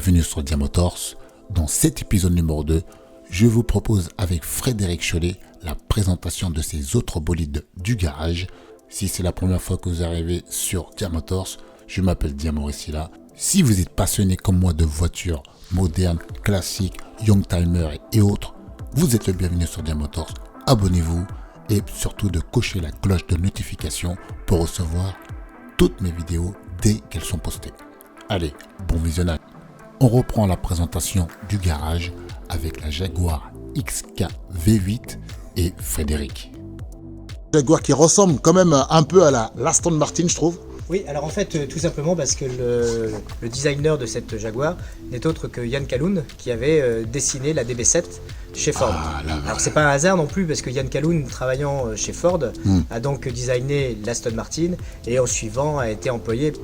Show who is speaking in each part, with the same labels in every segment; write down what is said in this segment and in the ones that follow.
Speaker 1: bienvenue sur Diamotors. Dans cet épisode numéro 2, je vous propose avec Frédéric Cholet la présentation de ces autres bolides du garage. Si c'est la première fois que vous arrivez sur Diamotors, je m'appelle Diamoricila. Si vous êtes passionné comme moi de voitures modernes, classiques, youngtimer et autres, vous êtes le bienvenu sur Diamotors. Abonnez-vous et surtout de cocher la cloche de notification pour recevoir toutes mes vidéos dès qu'elles sont postées. Allez, bon visionnage. On reprend la présentation du garage avec la Jaguar XK V8 et Frédéric.
Speaker 2: Jaguar qui ressemble quand même un peu à la Aston Martin, je trouve.
Speaker 3: Oui, alors en fait, tout simplement parce que le designer de cette Jaguar n'est autre que Yann Calhoun qui avait dessiné la DB7 chez Ford. Alors c'est pas un hasard non plus parce que Yann Calhoun, travaillant chez Ford, a donc designé l'Aston Martin et en suivant a été employé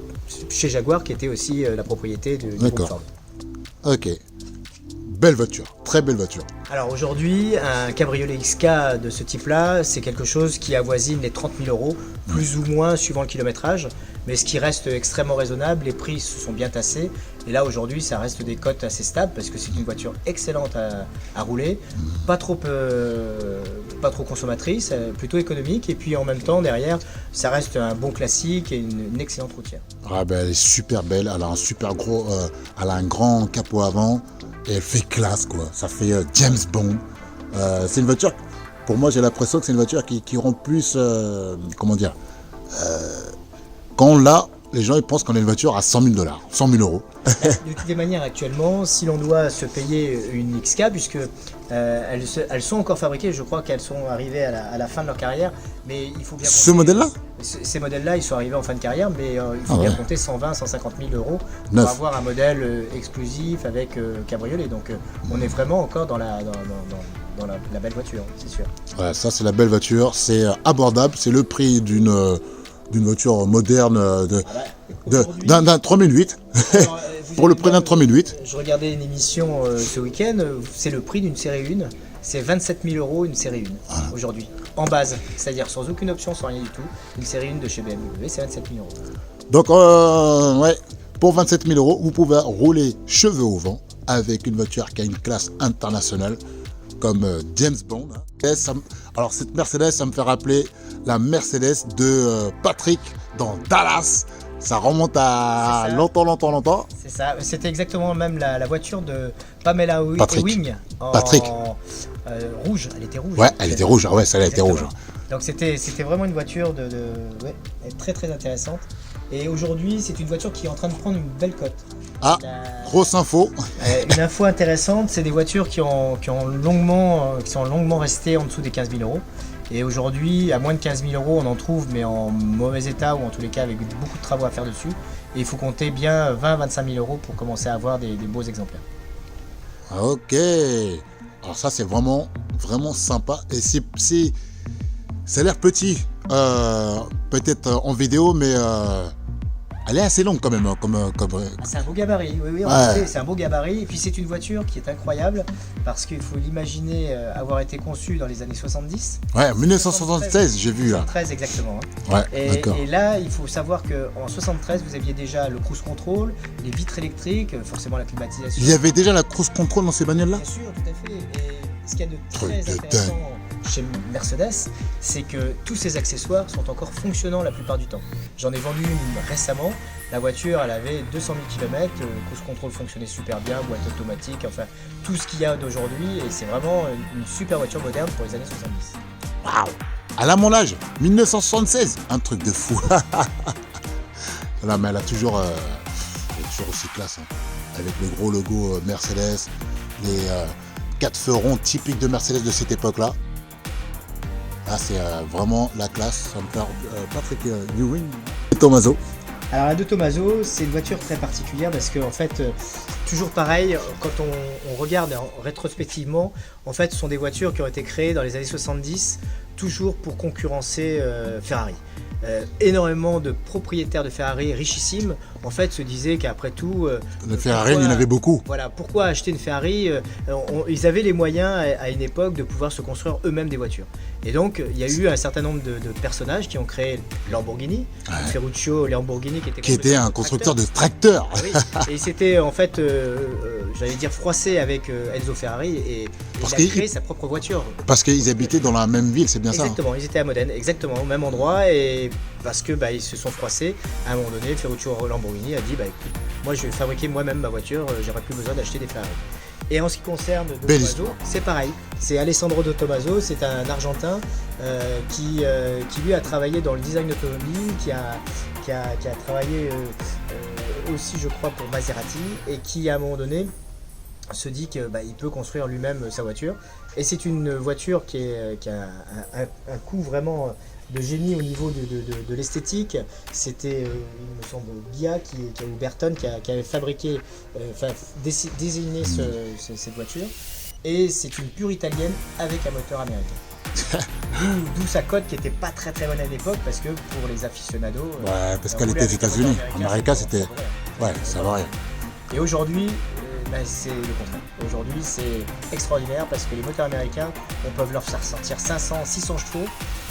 Speaker 3: chez Jaguar qui était aussi la propriété du groupe Ford.
Speaker 2: Ok, belle voiture, très belle voiture.
Speaker 3: Alors aujourd'hui, un cabriolet XK de ce type-là, c'est quelque chose qui avoisine les 30 000 euros, plus ou moins suivant le kilométrage, mais ce qui reste extrêmement raisonnable, les prix se sont bien tassés, et là aujourd'hui ça reste des cotes assez stables, parce que c'est une voiture excellente à rouler, pas trop consommatrice, plutôt économique, et puis en même temps derrière, ça reste un bon classique et une excellente routière.
Speaker 2: Ah ben, elle est super belle, elle a un super gros, elle a un grand capot avant, et elle fait classe quoi, ça fait James Bond. C'est une voiture, pour moi j'ai l'impression que c'est une voiture qui rend plus, comment dire, quand on l'a, les gens ils pensent qu'on a une voiture à 100 000 $, 100 000 euros.
Speaker 3: De toutes les manières actuellement, si l'on doit se payer une XK, puisque elles sont encore fabriquées, je crois qu'elles sont arrivées à la fin de leur carrière, mais il faut bien compter,
Speaker 2: Ce modèle-là
Speaker 3: ces modèles-là, ils sont arrivés en fin de carrière, mais il faut bien compter 120 150 000 euros pour
Speaker 2: Neuf.
Speaker 3: avoir un modèle exclusif avec cabriolet. Donc on est vraiment encore dans la belle voiture, c'est sûr.
Speaker 2: Ouais, ça c'est la belle voiture, c'est abordable, c'est le prix d'une voiture moderne d'un 3008.
Speaker 3: Alors,
Speaker 2: Pour le prix d'un 3008.
Speaker 3: Je regardais une émission ce week-end, c'est le prix d'une série 1, c'est 27 000 euros une série 1 aujourd'hui, en base, c'est-à-dire sans aucune option, sans rien du tout. Une série 1 de chez BMW, c'est 27 000 euros.
Speaker 2: Donc, ouais, pour 27 000 euros, vous pouvez rouler cheveux au vent avec une voiture qui a une classe internationale comme James Bond. Alors, cette Mercedes, ça me fait rappeler la Mercedes de Patrick dans Dallas. Ça remonte à longtemps.
Speaker 3: C'est ça, c'était exactement même la voiture de Pamela
Speaker 2: Patrick.
Speaker 3: Ewing en
Speaker 2: Patrick.
Speaker 3: rouge, elle était rouge.
Speaker 2: Ouais, elle était rouge, ouais, celle-là était rouge.
Speaker 3: Donc c'était vraiment une voiture ouais, très très intéressante. Et aujourd'hui, c'est une voiture qui est en train de prendre une belle cote.
Speaker 2: Ah, grosse info.
Speaker 3: Une info intéressante, c'est des voitures qui sont longuement restées en dessous des 15 000 euros. Et aujourd'hui, à moins de 15 000 euros, on en trouve, mais en mauvais état ou en tous les cas avec beaucoup de travaux à faire dessus. Et il faut compter bien 20-25 000 euros pour commencer à avoir des beaux exemplaires.
Speaker 2: Ok. Alors ça, c'est vraiment sympa. Et ça a l'air petit, peut-être en vidéo, mais elle est assez longue quand même.
Speaker 3: C'est un beau gabarit, oui, en
Speaker 2: Ouais.
Speaker 3: effet, c'est un beau gabarit. Et puis c'est une voiture qui est incroyable parce qu'il faut l'imaginer avoir été conçue dans les années 70.
Speaker 2: Ouais, 1976, j'ai vu là.
Speaker 3: 73 exactement. Hein.
Speaker 2: Ouais, d'accord.
Speaker 3: Et là, il faut savoir qu'en 73, vous aviez déjà le cruise control, les vitres électriques, forcément la climatisation.
Speaker 2: Il y avait déjà la cruise control dans ces bagnoles-là?
Speaker 3: Bien sûr, tout à fait. Et ce qu'il y a de
Speaker 2: Truc
Speaker 3: très
Speaker 2: de
Speaker 3: intéressant chez Mercedes, c'est que tous ces accessoires sont encore fonctionnants la plupart du temps. J'en ai vendu une récemment. La voiture, elle avait 200 000 km, cruise control fonctionnait super bien, boîte automatique, enfin tout ce qu'il y a d'aujourd'hui. Et c'est vraiment une super voiture moderne pour les années 70.
Speaker 2: Waouh! Elle a mon âge, 1976, un truc de fou. Là, mais elle est toujours aussi classe, hein. Avec le gros logo Mercedes, les 4 feux ronds typiques de Mercedes de cette époque-là. Là, c'est vraiment la classe. Ça me fait Patrick Ewing. Tommaso.
Speaker 3: Alors la De Tomaso, c'est une voiture très particulière parce que en fait, toujours pareil, quand on regarde rétrospectivement, en fait, ce sont des voitures qui ont été créées dans les années 70, toujours pour concurrencer Ferrari. énormément de propriétaires de Ferrari richissimes en fait se disaient qu'après tout
Speaker 2: le Ferrari, il y en avait beaucoup.
Speaker 3: Voilà, pourquoi acheter une Ferrari ils avaient les moyens à une époque de pouvoir se construire eux-mêmes des voitures. Et donc il y a eu un certain nombre de personnages qui ont créé Lamborghini, Ferruccio Lamborghini
Speaker 2: qui était un constructeur de tracteurs.
Speaker 3: Oui, et il s'était en fait j'allais dire froissé avec Enzo Ferrari et il a créé sa propre voiture.
Speaker 2: Parce qu'ils habitaient dans la même ville, c'est bien ça.
Speaker 3: Exactement, ils étaient à Modène, exactement au même endroit, et parce que ils se sont froissés. À un moment donné, Ferruccio Lamborghini a dit écoute, moi je vais fabriquer moi-même ma voiture, j'aurai plus besoin d'acheter des Ferrari. Et en ce qui concerne De Tomaso, c'est pareil. C'est Alessandro De Tomaso, c'est un Argentin qui lui a travaillé dans le design automobile, qui a travaillé aussi, je crois, pour Maserati, et qui à un moment donné se dit qu'il peut construire lui-même sa voiture. Et c'est une voiture qui a un coup vraiment de génie au niveau de l'esthétique. C'était, il me semble, Ghia ou Burton qui avait fabriqué, désigné cette voiture. Et c'est une pure italienne avec un moteur américain. D'où sa cote qui n'était pas très très bonne à l'époque, parce que pour les aficionados...
Speaker 2: Ouais, parce qu'elle était aux États-Unis. Américain, c'était... Ouais, ça va rien.
Speaker 3: Et aujourd'hui, c'est le contraire. Aujourd'hui, c'est extraordinaire parce que les moteurs américains, on peut leur faire sortir 500, 600 chevaux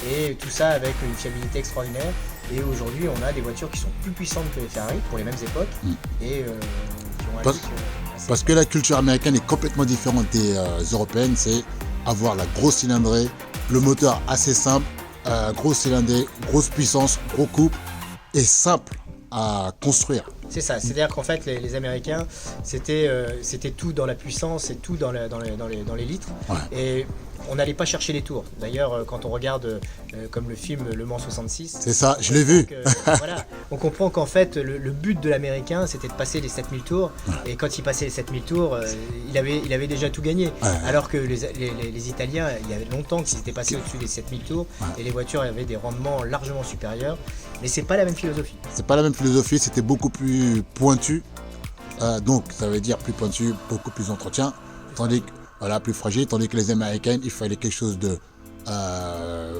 Speaker 3: et tout ça avec une fiabilité extraordinaire. Et aujourd'hui, on a des voitures qui sont plus puissantes que les Ferrari pour les mêmes époques et qui ont un look
Speaker 2: parce que la culture américaine est complètement différente des européennes. C'est avoir la grosse cylindrée, le moteur assez simple, grosse cylindrée, grosse puissance, gros couple et simple à construire.
Speaker 3: C'est ça, c'est-à-dire qu'en fait les Américains c'était tout dans la puissance et tout dans les litres, et on n'allait pas chercher les tours. D'ailleurs quand on regarde comme le film Le Mans 66,
Speaker 2: c'est ça, je l'ai vu.
Speaker 3: Voilà, on comprend qu'en fait le but de l'Américain c'était de passer les 7000 tours, et quand il passait les 7000 tours il avait déjà tout gagné, alors que les Italiens, il y avait longtemps qu'ils étaient passés au-dessus des 7000 tours et les voitures avaient des rendements largement supérieurs. Mais c'est pas la même philosophie.
Speaker 2: C'est pas la même philosophie, c'était beaucoup plus pointu. Donc ça veut dire plus pointu, beaucoup plus entretien, tandis que plus fragile, tandis que les Américaines, il fallait quelque chose de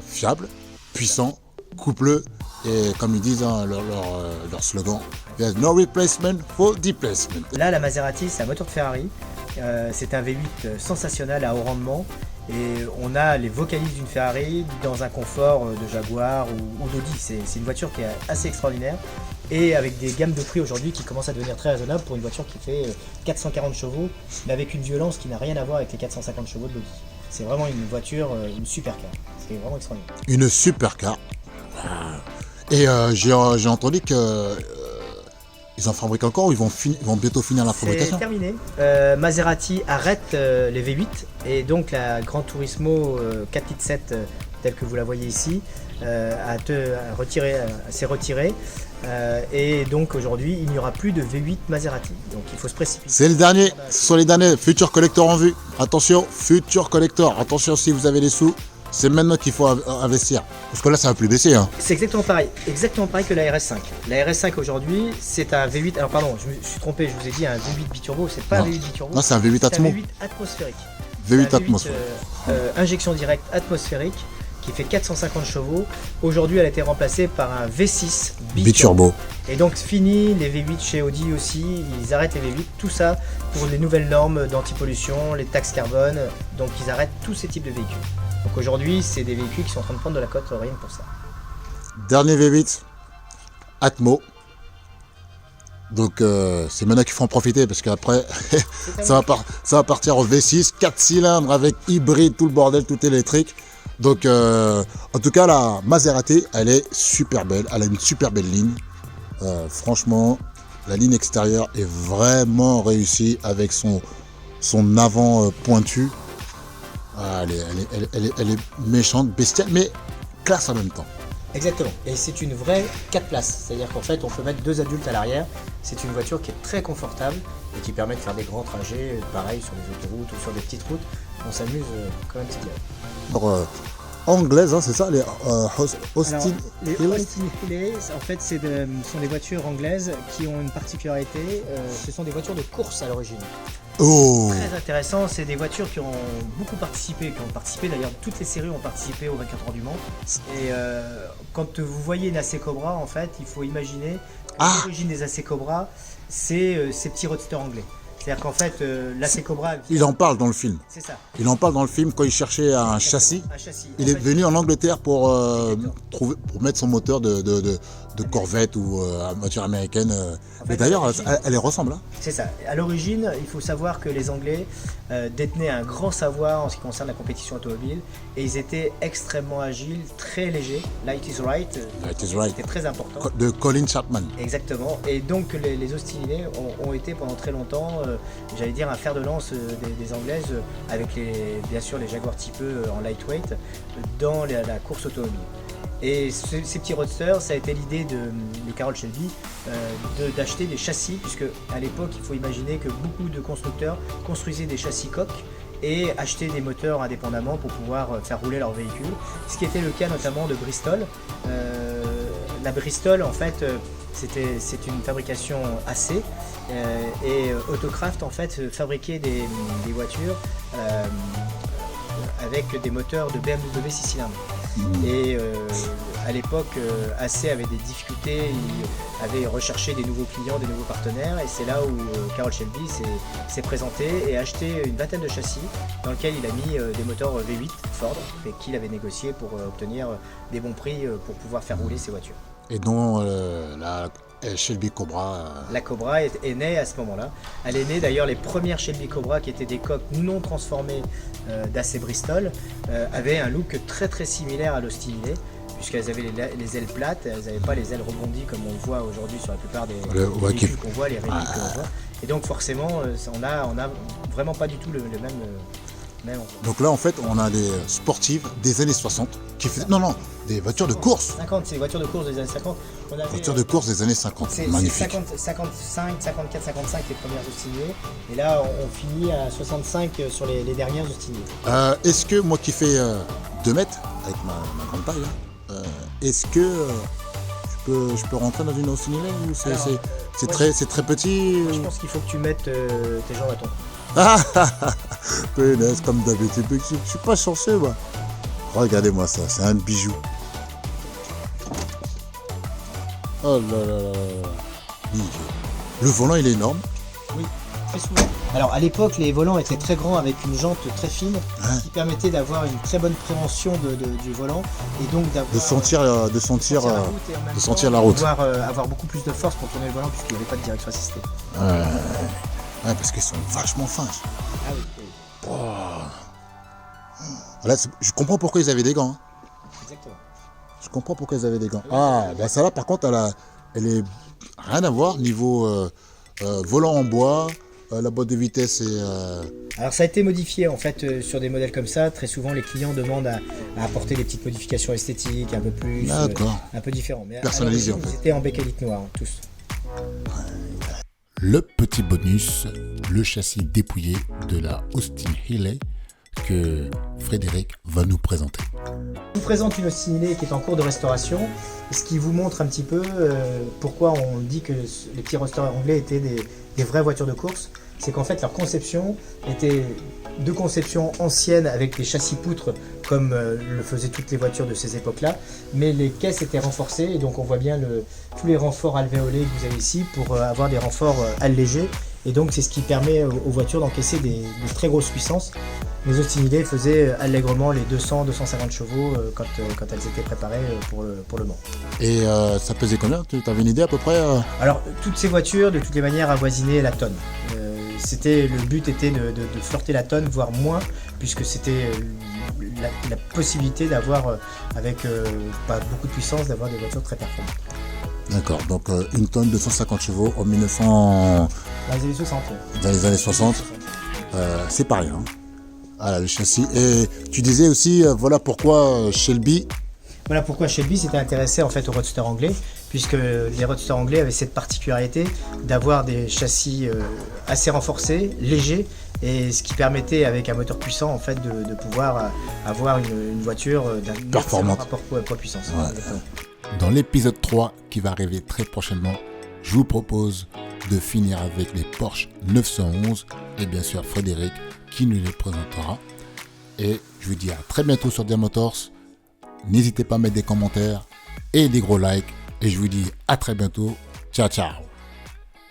Speaker 2: fiable, puissant, coupleux, et comme ils disent leur slogan, there's no replacement for displacement.
Speaker 3: Là, la Maserati, c'est un moteur de Ferrari, c'est un V8 sensationnel à haut rendement. Et on a les vocalises d'une Ferrari dans un confort de Jaguar ou d'Audi. C'est une voiture qui est assez extraordinaire, et avec des gammes de prix aujourd'hui qui commencent à devenir très raisonnables pour une voiture qui fait 440 chevaux, mais avec une violence qui n'a rien à voir avec les 450 chevaux de l'Audi. C'est vraiment une voiture, une supercar. C'est vraiment extraordinaire.
Speaker 2: Une supercar. Et j'ai entendu que... ils en fabriquent encore ou ils vont bientôt finir la fabrication?
Speaker 3: C'est terminé. Maserati arrête les V8, et donc la Gran Turismo 4.7 telle que vous la voyez ici s'est retirée. Et donc aujourd'hui il n'y aura plus de V8 Maserati. Donc il faut se précipiter.
Speaker 2: C'est le dernier, ce sont les derniers. Future Collector en vue. Attention, Future Collector. Attention, si vous avez les sous, c'est maintenant qu'il faut investir. Parce que là, ça va plus baisser.
Speaker 3: C'est exactement pareil que la RS5. La RS5 aujourd'hui, c'est un V8. Alors pardon, je me suis trompé, je vous ai dit un V8 biturbo. C'est pas un V8 biturbo.
Speaker 2: Non, c'est un V8 Atmo.
Speaker 3: C'est un V8 atmosphérique.
Speaker 2: V8 atmosphérique.
Speaker 3: Injection directe atmosphérique qui fait 450 chevaux. Aujourd'hui, elle a été remplacée par un V6 biturbo. Et donc fini les V8 chez Audi aussi, ils arrêtent les V8, tout ça pour les nouvelles normes d'antipollution, les taxes carbone, donc ils arrêtent tous ces types de véhicules. Donc aujourd'hui, c'est des véhicules qui sont en train de prendre de la cote rien pour ça.
Speaker 2: Dernier V8 Atmo. Donc c'est maintenant qu'il faut en profiter, parce qu'après ça va partir au V6, 4 cylindres avec hybride, tout le bordel, tout électrique. Donc en tout cas la Maserati, elle est super belle, elle a une super belle ligne. Franchement, la ligne extérieure est vraiment réussie avec son avant pointu. Elle est méchante, bestiale, mais classe en même temps.
Speaker 3: Exactement, et c'est une vraie 4 places, c'est-à-dire qu'en fait on peut mettre 2 adultes à l'arrière. C'est une voiture qui est très confortable et qui permet de faire des grands trajets, pareil sur les autoroutes ou sur des petites routes. On s'amuse comme un petit gars.
Speaker 2: Alors, anglaises, hein, c'est ça, les Austin
Speaker 3: Alors, les
Speaker 2: Healey.
Speaker 3: Austin Healey, en fait, sont des voitures anglaises qui ont une particularité. Ce sont des voitures de course à l'origine.
Speaker 2: Oh,
Speaker 3: Très intéressant, c'est des voitures qui ont beaucoup participé, d'ailleurs, toutes les séries ont participé aux 24 heures du Mans. Et quand vous voyez une AC Cobra, en fait, il faut imaginer que l'origine des AC Cobra, c'est ces petits roadsters anglais. C'est-à-dire qu'en fait, l'AC Cobra...
Speaker 2: il en parle dans le film.
Speaker 3: C'est ça.
Speaker 2: Il en parle dans le film quand il cherchait un châssis.
Speaker 3: Un châssis.
Speaker 2: Il est venu en Angleterre pour mettre son moteur de Corvette ou voiture américaine. Mais d'ailleurs, elle les ressemble. Hein.
Speaker 3: C'est ça. À l'origine, il faut savoir que les Anglais détenaient un grand savoir en ce qui concerne la compétition automobile et ils étaient extrêmement agiles, très légers. Light is right.
Speaker 2: Light is right.
Speaker 3: C'était très important.
Speaker 2: De Colin Chapman.
Speaker 3: Exactement. Et donc les Austin Healey ont été pendant très longtemps, j'allais dire, un fer de lance des Anglaises avec bien sûr les Jaguar Type E en lightweight dans la course automobile. Et ces petits roadsters, ça a été l'idée de Carroll Shelby d'acheter des châssis, puisque à l'époque, il faut imaginer que beaucoup de constructeurs construisaient des châssis coques et achetaient des moteurs indépendamment pour pouvoir faire rouler leur véhicule. Ce qui était le cas notamment de Bristol. La Bristol, en fait, c'est une fabrication AC et Autocraft, en fait, fabriquait des voitures avec des moteurs de BMW 6 cylindres. Et à l'époque, AC avait des difficultés, il avait recherché des nouveaux clients, des nouveaux partenaires, et c'est là où Carroll Shelby s'est présenté et a acheté une vingtaine de châssis dans lesquels il a mis des moteurs V8 Ford et qu'il avait négocié pour obtenir des bons prix pour pouvoir faire rouler ces voitures.
Speaker 2: Et dont la Shelby Cobra.
Speaker 3: La Cobra est née à ce moment-là. Elle est née d'ailleurs, les premières Shelby Cobra qui étaient des coques non transformées d'AC Bristol avaient un look très très similaire à l'Austin Healey, puisqu'elles avaient les ailes plates, elles n'avaient pas les ailes rebondies comme on le voit aujourd'hui sur la plupart des véhicules qu'on voit, les répliques qu'on voit. Et donc forcément, on a vraiment pas du tout le même.
Speaker 2: Donc là en fait on a des sportives des années 60 qui faisaient... Non, des voitures de course.
Speaker 3: 50, c'est des voitures de course des années 50. On avait,
Speaker 2: voitures de course des années 50,
Speaker 3: c'est
Speaker 2: magnifique.
Speaker 3: 55, 54, 55 les premières Austin Healey. Et là on finit à 65 sur les dernières Austin Healey.
Speaker 2: Est-ce que moi qui fais 2 mètres avec ma grande taille, est-ce que je peux rentrer dans une Austin Healey ou c'est très petit?
Speaker 3: Je pense qu'il faut que tu mettes tes jambes à ton.
Speaker 2: Pénaise, comme d'habitude, je suis pas chanceux moi. Regardez-moi ça, c'est un bijou. Oh là là là là. Le volant il est énorme.
Speaker 3: Oui, très souvent. Alors à l'époque les volants étaient très grands avec une jante très fine qui permettait d'avoir une très bonne préhension du volant et donc
Speaker 2: de sentir la route.
Speaker 3: Pouvoir avoir beaucoup plus de force pour tourner le volant puisqu'il n'y avait pas de direction assistée.
Speaker 2: Ouais, parce qu'ils sont vachement fins.
Speaker 3: Ah oui.
Speaker 2: Oh. Là, je comprends pourquoi ils avaient des gants. Hein.
Speaker 3: Exactement.
Speaker 2: Je comprends pourquoi ils avaient des gants. Bah ça là par contre elle est rien à voir niveau volant en bois, la boîte de vitesse et...
Speaker 3: Alors ça a été modifié en fait sur des modèles comme ça. Très souvent les clients demandent à apporter des petites modifications esthétiques un peu plus, un peu différents. Mais
Speaker 2: personnalisé en fait.
Speaker 3: Ils étaient en bécalite noire tous.
Speaker 1: Le petit bonus, le châssis dépouillé de la Austin Healey que Frédéric va nous présenter.
Speaker 3: Je vous présente une Austin Healey qui est en cours de restauration, ce qui vous montre un petit peu pourquoi on dit que les petits restaurants anglais étaient des vraies voitures de course. C'est qu'en fait leur conception était de conception ancienne avec des châssis poutres comme le faisaient toutes les voitures de ces époques-là, mais les caisses étaient renforcées et donc on voit bien tous les renforts alvéolés que vous avez ici pour avoir des renforts allégés et donc c'est ce qui permet aux voitures d'encaisser des très grosses puissances. Les Austin Healey faisaient allègrement les 200-250 chevaux quand elles étaient préparées pour le Mans.
Speaker 2: Et ça pesait combien? Tu avais une idée à peu près
Speaker 3: Alors toutes ces voitures de toutes les manières avoisinaient la tonne. Le but était de flirter la tonne, voire moins, puisque c'était la possibilité d'avoir, avec pas beaucoup de puissance, d'avoir des voitures très performantes.
Speaker 2: D'accord, donc une tonne, 250 chevaux en 1900...
Speaker 3: Dans les années 60.
Speaker 2: Dans les années 60, c'est pas rien. Voilà le châssis. Et tu disais aussi, voilà pourquoi Shelby...
Speaker 3: Voilà pourquoi Shelby s'était intéressé en fait au roadster anglais, puisque les roadsters anglais avaient cette particularité d'avoir des châssis assez renforcés, légers, et ce qui permettait avec un moteur puissant en fait de pouvoir avoir une voiture d'un
Speaker 2: performante
Speaker 3: rapport poids-puissance.
Speaker 2: Ouais.
Speaker 1: Dans l'épisode 3 qui va arriver très prochainement, je vous propose de finir avec les Porsche 911 et bien sûr Frédéric qui nous les présentera. Et je vous dis à très bientôt sur Diamotors. N'hésitez pas à mettre des commentaires et des gros likes. Et je vous dis à très bientôt. Ciao, ciao.